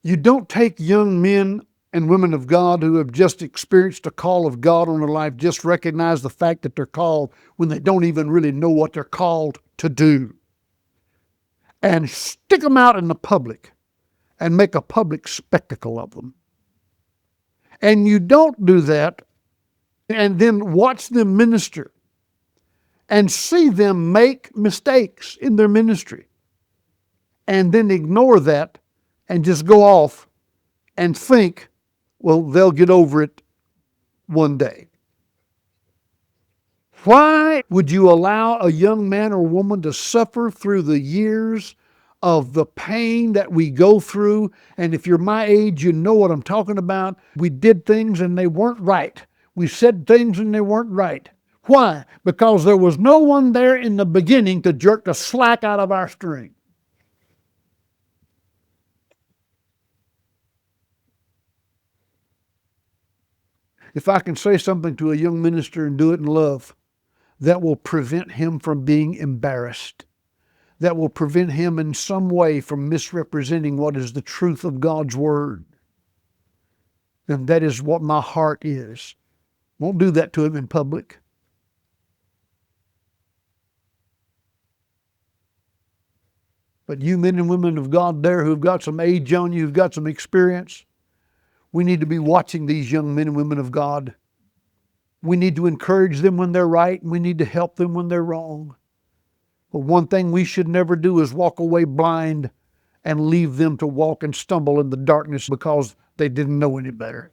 You don't take young men and women of God who have just experienced a call of God on their life, just recognize the fact that they're called when they don't even really know what they're called to do, and stick them out in the public and make a public spectacle of them. And you don't do that and then watch them minister and see them make mistakes in their ministry and then ignore that and just go off and think, well, they'll get over it one day. Why would you allow a young man or woman to suffer through the years of the pain that we go through? And if you're my age, you know what I'm talking about. We did things and they weren't right. We said things and they weren't right. Why? Because there was no one there in the beginning to jerk the slack out of our string. If I can say something to a young minister and do it in love, that will prevent him from being embarrassed, that will prevent him in some way from misrepresenting what is the truth of God's Word. And that is what my heart is. Won't do that to him in public. But you men and women of God there who've got some age on you, who've got some experience, we need to be watching these young men and women of God. We need to encourage them when they're right, and we need to help them when they're wrong. But one thing we should never do is walk away blind and leave them to walk and stumble in the darkness because they didn't know any better.